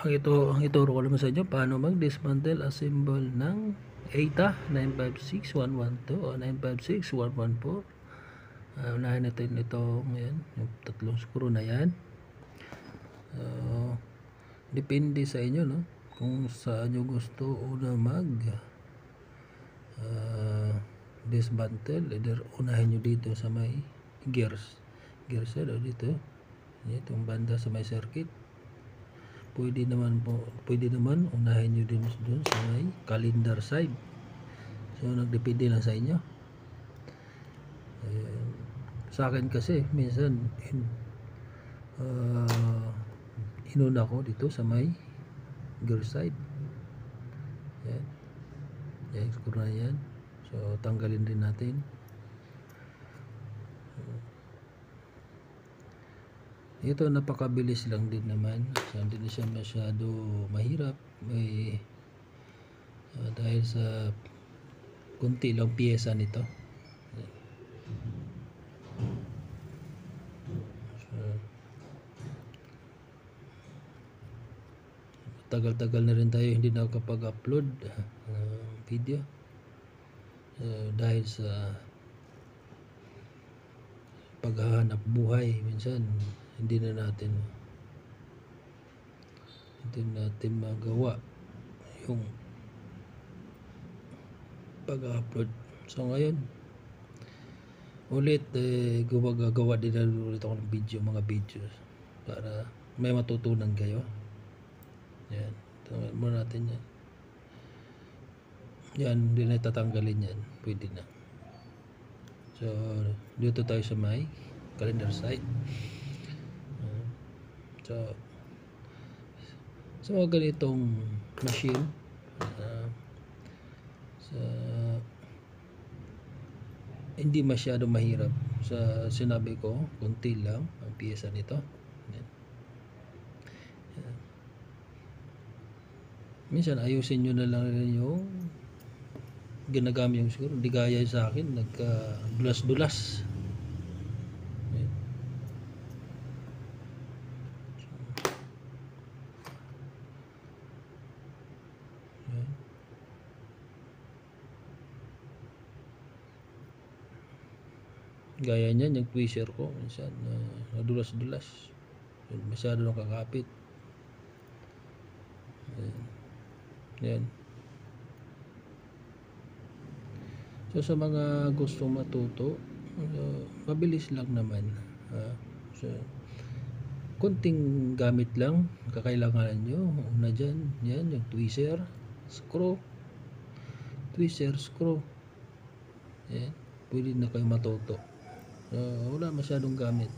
Ang ituro ko naman sa inyo paano mag-dismantle assemble ng ATA 956112 o 956114. Unahin natin ito ngayon, yung tatlong screw na yan. Depende sa inyo, no? Kung saan nyo gusto una mag dismantle. Either unahin nyo dito sa may gears head o dito, itong banda sa may circuit. Pwede naman unahin nyo din doon sa may calendar side. So nagdepende lang sa inyo. Sa akin kasi minsan inuna ko dito sa may gear side. Yan, screw na yan. So tanggalin din natin. Ito napakabilis lang din naman. So, hindi na siya masyado mahirap. Dahil sa kunti lang piyesa nito. So, tagal-tagal na rin tayo hindi nakapag-upload video. Dahil sa paghahanap buhay, minsan hindi natin magawa yung pag-upload. So ngayon ulit gagawa din ulit ako ng mga videos para may matutunan kayo. Yan, tanggalin mo natin yan. Yan, hindi na tatanggalin yan, pwede na. So dito tayo sa may calendar side. So sa mga ganitong machine, hindi masyado mahirap. Sa sinabi ko, kunti lang ang piyesa nito. Yan. Minsan ayusin nyo na lang rin yung ginagamit yung siguro. Hindi gaya sa akin, nagka-dulas-dulas. Gaya niyan yung tweezer ko minsan nadulas-dulas, masyado nang kakapit. Yan. So sa mga gustong matuto, mabilis lang naman. So kunting gamit lang kakailanganan nyo. Una dyan, yan yung tweezer, screw. Yan, pwede na kayo matuto. Wala masyadong gamit.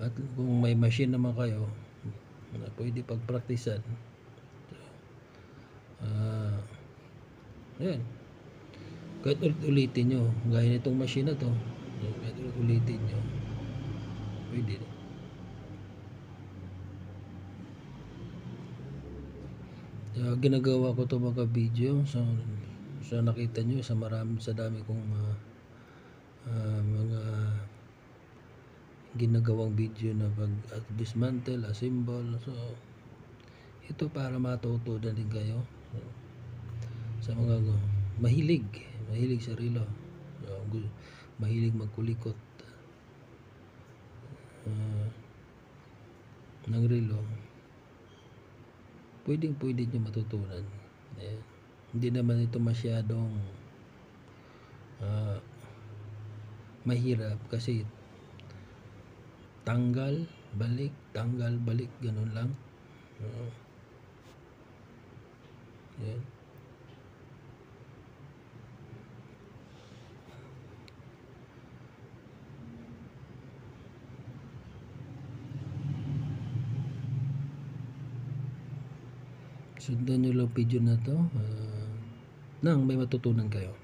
At kung may machine naman kayo, pwede pagpraktisan. Yan, kahit ulitin nyo, gaya nitong machine na to, kahit ulitin nyo, pwede. Ginagawa ko to mga video, so nakita nyo sa dami kong mga ginagawang video na dismantle, assemble. So ito para matuto na din kayo. Sa mga mahilig sa relo, mahilig magkulikot ng relo, pwede nyo matutunan. Hindi naman ito masyadong mahirap kasi tanggal balik, ganun lang. Yan. Sundan nyo lang video na to nang may matutunan kayo.